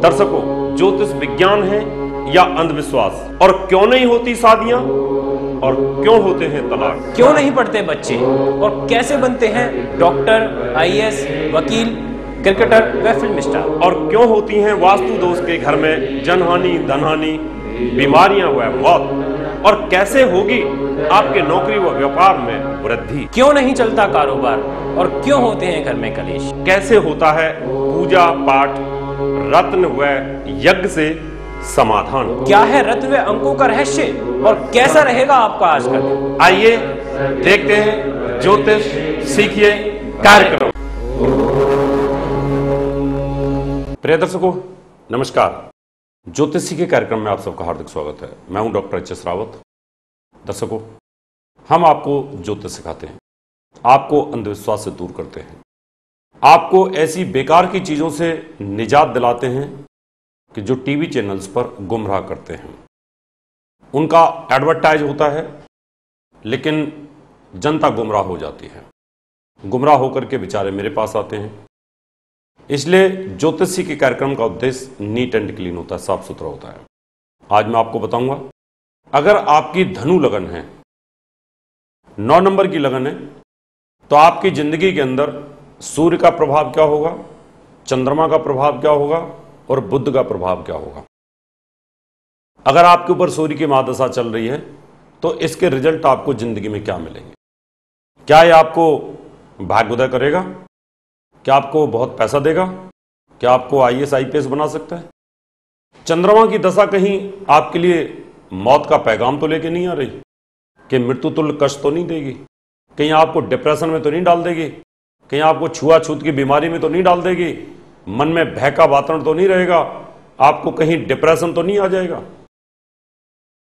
दर्शकों, ज्योतिष विज्ञान है या अंधविश्वास? और क्यों नहीं होती शादियां और क्यों होते हैं तलाक? क्यों नहीं पढ़ते बच्चे और कैसे बनते हैं डॉक्टर, आईएएस, वकील, क्रिकेटर व फिल्म स्टार? और क्यों होती हैं वास्तु दोष के घर में जनहानि, धनहानि, बीमारियां व मौत? और कैसे होगी आपके नौकरी व व्यापार में वृद्धि? क्यों नहीं चलता कारोबार और क्यों होते हैं घर में कलेश? कैसे होता है पूजा पाठ, रत्न व यज्ञ से समाधान? क्या है रत्न व अंकों का रहस्य और कैसा रहेगा आपका आज का दिन? आइए देखते हैं ज्योतिष सीखिए कार्यक्रम। प्रिय दर्शकों, नमस्कार। ज्योतिष सीखिए कार्यक्रम में आप सबका हार्दिक स्वागत है। मैं हूं डॉक्टर एच एस रावत। दर्शकों, हम आपको ज्योतिष सिखाते हैं, आपको अंधविश्वास से दूर करते हैं, आपको ऐसी बेकार की चीजों से निजात दिलाते हैं कि जो टीवी चैनल्स पर गुमराह करते हैं। उनका एडवर्टाइज होता है लेकिन जनता गुमराह हो जाती है। गुमराह होकर के बेचारे मेरे पास आते हैं। इसलिए ज्योतिषी के कार्यक्रम का उद्देश्य नीट एंड क्लीन होता है, साफ सुथरा होता है। आज मैं आपको बताऊंगा, अगर आपकी धनु लगन है, 9 नंबर की लगन है, तो आपकी जिंदगी के अंदर सूर्य का प्रभाव क्या होगा, चंद्रमा का प्रभाव क्या होगा और बुध का प्रभाव क्या होगा। अगर आपके ऊपर सूर्य की महादशा चल रही है तो इसके रिजल्ट आपको जिंदगी में क्या मिलेंगे? क्या ये आपको भाग्योदय करेगा? क्या आपको बहुत पैसा देगा? क्या आपको आईएएस आईपीएस बना सकता है? चंद्रमा की दशा कहीं आपके लिए मौत का पैगाम तो लेके नहीं आ रही कि मृत्यु तुल्य कष्ट तो नहीं देगी? कहीं आपको डिप्रेशन में तो नहीं डाल देगी? कहीं आपको छुआछूत की बीमारी में तो नहीं डाल देगी? मन में भय का वातावरण तो नहीं रहेगा? आपको कहीं डिप्रेशन तो नहीं आ जाएगा?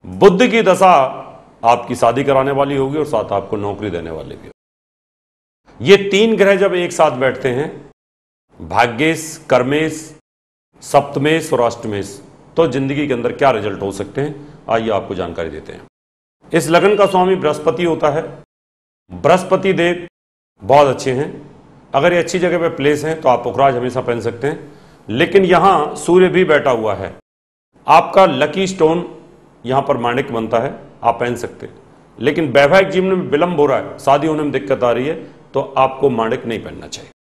बुध की दशा आपकी शादी कराने वाली होगी और साथ आपको नौकरी देने वाली भी। ये 3 ग्रह जब एक साथ बैठते हैं, भाग्येश, कर्मेश, सप्तमेश और अष्टमेश, तो जिंदगी के अंदर क्या रिजल्ट हो सकते हैं, आइए आपको जानकारी देते हैं। इस लगन का स्वामी बृहस्पति होता है। बृहस्पति देव बहुत अच्छे हैं। अगर ये अच्छी जगह पे प्लेस हैं तो आप पुखराज हमेशा पहन सकते हैं, लेकिन यहां सूर्य भी बैठा हुआ है। आपका लकी स्टोन यहां पर माणिक बनता है, आप पहन सकते हैं। लेकिन वैवाहिक जीवन में विलंब हो रहा है, शादी होने में दिक्कत आ रही है, तो आपको माणिक नहीं पहनना चाहिए।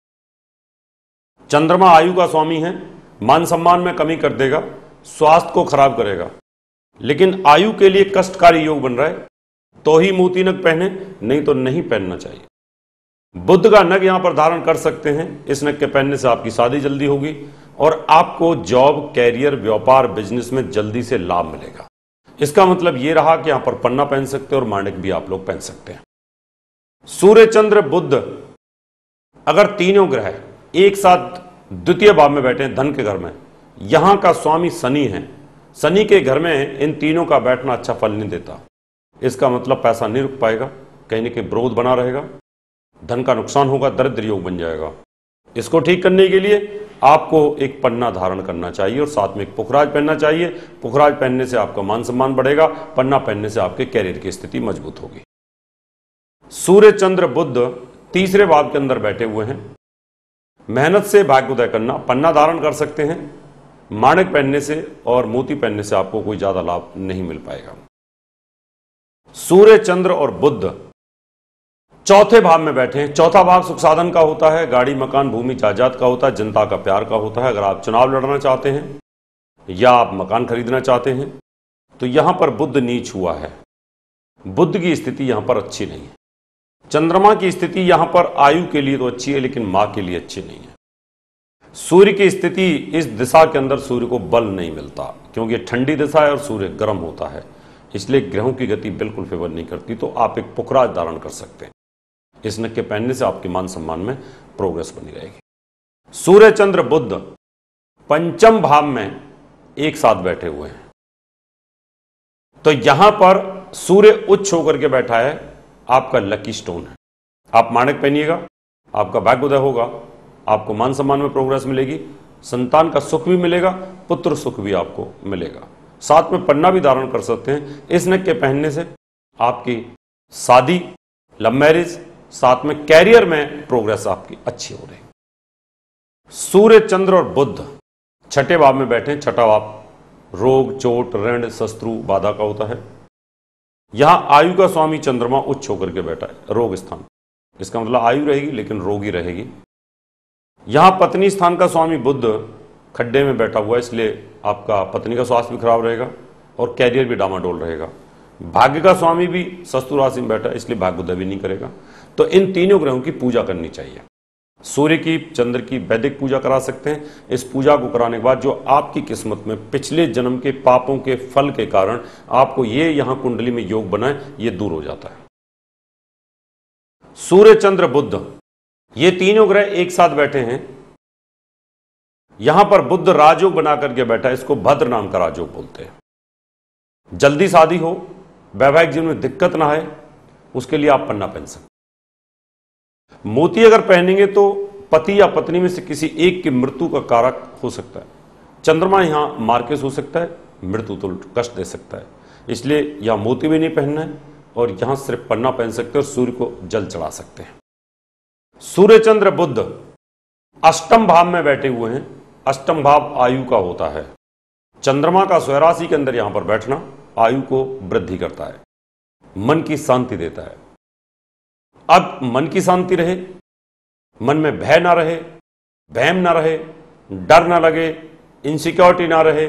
चंद्रमा आयु का स्वामी है, मान सम्मान में कमी कर देगा, स्वास्थ्य को खराब करेगा, लेकिन आयु के लिए कष्टकारी योग बन रहा है तो ही मोती नग पहने, नहीं तो नहीं पहनना चाहिए। बुध का नग यहां पर धारण कर सकते हैं। इस नग के पहनने से आपकी शादी जल्दी होगी और आपको जॉब, कैरियर, व्यापार, बिजनेस में जल्दी से लाभ मिलेगा। इसका मतलब यह रहा कि यहां पर पन्ना पहन सकते हैं और माणिक भी आप लोग पहन सकते हैं। सूर्य, चंद्र, बुध अगर तीनों ग्रह एक साथ द्वितीय भाव में बैठे हैं, धन के घर में, यहां का स्वामी शनि है। शनि के घर में इन तीनों का बैठना अच्छा फल नहीं देता। इसका मतलब पैसा नहीं रुक पाएगा, कहीं न कहीं विरोध बना रहेगा, धन का नुकसान होगा, दरिद्र योग बन जाएगा। इसको ठीक करने के लिए आपको एक पन्ना धारण करना चाहिए और साथ में एक पुखराज पहनना चाहिए। पुखराज पहनने से आपका मान सम्मान बढ़ेगा, पन्ना पहनने से आपके कैरियर की स्थिति मजबूत होगी। सूर्य, चंद्र, बुध तीसरे भाव के अंदर बैठे हुए हैं। मेहनत से भाग्योदय करना, पन्ना धारण कर सकते हैं, माणिक पहनने से और मोती पहनने से आपको कोई ज्यादा लाभ नहीं मिल पाएगा। सूर्य, चंद्र और बुध चौथे भाव में बैठे हैं। चौथा भाव सुख साधन का होता है, गाड़ी, मकान, भूमि, जायदाद का होता है, जनता का प्यार का होता है। अगर आप चुनाव लड़ना चाहते हैं या आप मकान खरीदना चाहते हैं तो यहां पर बुध नीच हुआ है। बुध की स्थिति यहां पर अच्छी नहीं है। चंद्रमा की स्थिति यहां पर आयु के लिए तो अच्छी है, लेकिन मां के लिए अच्छी नहीं है। सूर्य की स्थिति, इस दिशा के अंदर सूर्य को बल नहीं मिलता, क्योंकि ठंडी दिशा है और सूर्य गर्म होता है, इसलिए ग्रहों की गति बिल्कुल फेवर नहीं करती। तो आप एक पुखराज धारण कर सकते हैं। इस नग के पहनने से आपके मान सम्मान में प्रोग्रेस बनी रहेगी। सूर्य, चंद्र, बुध पंचम भाव में एक साथ बैठे हुए हैं, तो यहां पर सूर्य उच्च होकर के बैठा है, आपका लकी स्टोन है। आप माणिक पहनिएगा, आपका भाग्योदय होगा, आपको मान सम्मान में प्रोग्रेस मिलेगी, संतान का सुख भी मिलेगा, पुत्र सुख भी आपको मिलेगा। साथ में पन्ना भी धारण कर सकते हैं। इस नग के पहनने से आपकी शादी, लव मैरिज, साथ में कैरियर में प्रोग्रेस आपकी अच्छी हो रही है। सूर्य, चंद्र और बुध छठे भाव में बैठे, छठा भाव रोग, चोट, ऋण, शत्रु, बाधा का होता है। यहां आयु का स्वामी चंद्रमा उच्च होकर के बैठा है, रोग स्थान, इसका मतलब आयु रहेगी लेकिन रोगी रहेगी। यहां पत्नी स्थान का स्वामी बुध खड्डे में बैठा हुआ है, इसलिए आपका पत्नी का स्वास्थ्य भी खराब रहेगा और कैरियर भी डामाडोल रहेगा। भाग्य का स्वामी भी शत्रु राशि में बैठा है, इसलिए भाग्योदय भी नहीं करेगा। तो इन तीनों ग्रहों की पूजा करनी चाहिए। सूर्य की, चंद्र की वैदिक पूजा करा सकते हैं। इस पूजा को कराने के बाद जो आपकी किस्मत में पिछले जन्म के पापों के फल के कारण आपको ये यहां कुंडली में योग बना है, ये दूर हो जाता है। सूर्य, चंद्र, बुध, ये तीनों ग्रह एक साथ बैठे हैं। यहां पर बुध राजयोग बना करके बैठा है, इसको भद्र नाम का राजयोग बोलते हैं। जल्दी शादी हो, वैवाहिक जीवन में दिक्कत ना आए, उसके लिए आप पन्ना पहन सकते। मोती अगर पहनेंगे तो पति या पत्नी में से किसी एक की मृत्यु का कारक हो सकता है। चंद्रमा यहां मार्केस हो सकता है, मृत्यु तो कष्ट दे सकता है, इसलिए यहां मोती भी नहीं पहनना है और यहां सिर्फ पन्ना पहन सकते हैं और सूर्य को जल चढ़ा सकते हैं। सूर्य, चंद्र, बुध अष्टम भाव में बैठे हुए हैं। अष्टम भाव आयु का होता है। चंद्रमा का स्वराशि के अंदर यहां पर बैठना आयु को वृद्धि करता है, मन की शांति देता है। अब मन की शांति रहे, मन में भय ना रहे, वहम ना रहे, डर ना लगे, इनसिक्योरिटी ना रहे,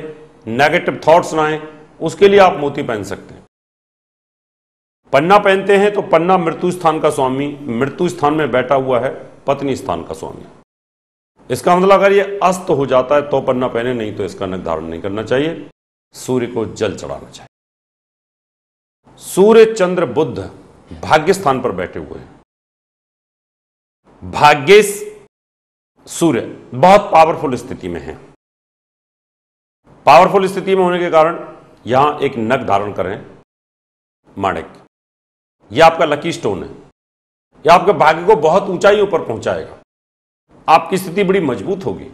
नेगेटिव थॉट्स ना आए, उसके लिए आप मोती पहन सकते हैं। पन्ना पहनते हैं तो पन्ना मृत्यु स्थान का स्वामी, मृत्यु स्थान में बैठा हुआ है पत्नी स्थान का स्वामी। इसका मतलब अगर ये अस्त हो जाता है तो पन्ना पहने, नहीं तो इसका नग धारण नहीं करना चाहिए, सूर्य को जल चढ़ाना चाहिए। सूर्य, चंद्र, बुध भाग्य स्थान पर बैठे हुए हैं। भाग्येश सूर्य बहुत पावरफुल स्थिति में है। पावरफुल स्थिति में होने के कारण यहां एक नग धारण करें, माणिक, यह आपका लकी स्टोन है। यह आपके भाग्य को बहुत ऊंचाइयों पर पहुंचाएगा, आपकी स्थिति बड़ी मजबूत होगी।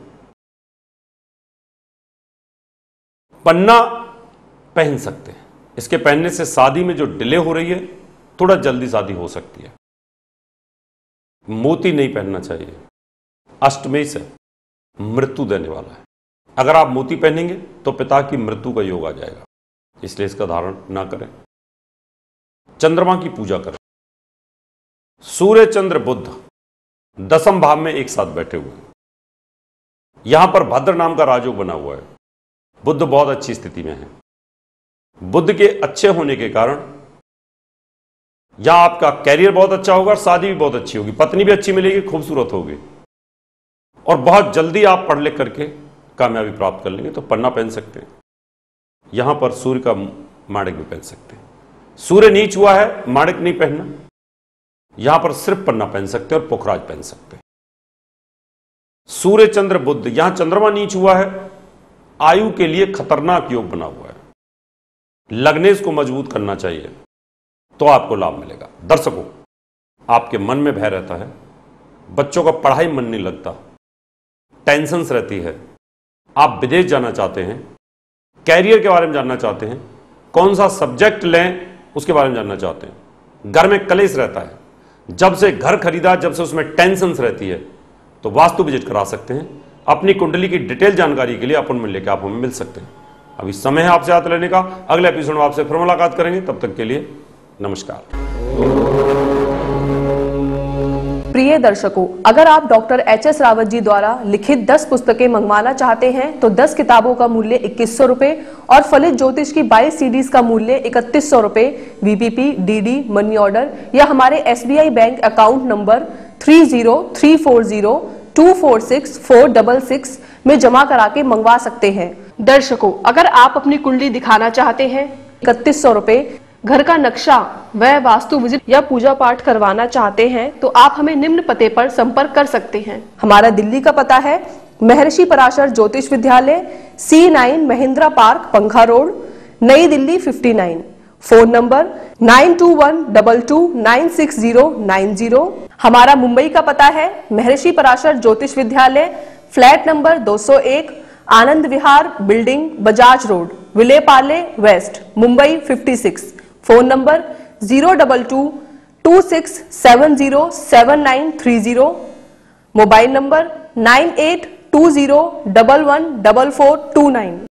पन्ना पहन सकते हैं, इसके पहनने से शादी में जो डिले हो रही है थोड़ा जल्दी शादी हो सकती है। मोती नहीं पहनना चाहिए, अष्टमेश है, मृत्यु देने वाला है। अगर आप मोती पहनेंगे तो पिता की मृत्यु का योग आ जाएगा, इसलिए इसका धारण ना करें। चंद्रमा की पूजा करें। सूर्य, चंद्र, बुध दसम भाव में एक साथ बैठे हुए हैं। यहां पर भद्र नाम का राजयोग बना हुआ है। बुध बहुत अच्छी स्थिति में है। बुध के अच्छे होने के कारण यहां आपका कैरियर बहुत अच्छा होगा, शादी भी बहुत अच्छी होगी, पत्नी भी अच्छी मिलेगी, खूबसूरत होगी और बहुत जल्दी आप पढ़ लिख करके कामयाबी प्राप्त कर लेंगे। तो पन्ना पहन सकते हैं। यहां पर सूर्य का माणिक भी पहन सकते हैं। सूर्य नीच हुआ है, माणिक नहीं पहनना, यहां पर सिर्फ पन्ना पहन सकते हैं और पुखराज पहन सकते हैं। सूर्य, चंद्र, बुध, यहां चंद्रमा नीच हुआ है, आयु के लिए खतरनाक योग बना हुआ है। लग्नेश को मजबूत करना चाहिए तो आपको लाभ मिलेगा। दर्शकों, आपके मन में भय रहता है, बच्चों का पढ़ाई मन नहीं लगता, टेंशन्स रहती है, आप विदेश जाना चाहते हैं, कैरियर के बारे में जानना चाहते हैं, कौन सा सब्जेक्ट लें उसके बारे में जानना चाहते हैं, घर में कलेश रहता है, जब से घर खरीदा जब से उसमें टेंशन्स रहती है, तो वास्तु विजिट करा सकते हैं। अपनी कुंडली की डिटेल जानकारी के लिए अपॉइंटमेंट लेकर आप हमें मिल सकते हैं। अभी समय है आपसे हाथ लेने का। अगले एपिसोड में आपसे फिर मुलाकात करेंगे, तब तक के लिए नमस्कार। प्रिय दर्शकों, अगर आप डॉक्टर एच.एस. रावत जी द्वारा लिखित 10 पुस्तकें मंगवाना चाहते हैं तो 10 किताबों का मूल्य 2100 रुपए और फलित ज्योतिष की 22 सीडीज का मूल्य 3100 रुपए वीपीपी, डीडी, मनी ऑर्डर या हमारे एसबीआई बैंक अकाउंट नंबर 3034024646 में जमा करा के मंगवा सकते हैं। दर्शकों, अगर आप अपनी कुंडली दिखाना चाहते हैं 3100 रुपए, घर का नक्शा व वास्तु विजिट या पूजा पाठ करवाना चाहते हैं तो आप हमें निम्न पते पर संपर्क कर सकते हैं। हमारा दिल्ली का पता है महर्षि पराशर ज्योतिष विद्यालय, C9 महिंद्रा पार्क, पंखा रोड, नई दिल्ली 59। Phone number 9212296090। हमारा मुंबई का पता है महर्षि Parashar Jyotish Vidyalaya, flat number 201, Anand Vihar building, Bajaj road, Vile Parle west, Mumbai 56। Phone number 02226707930। Mobile number 98 20111449।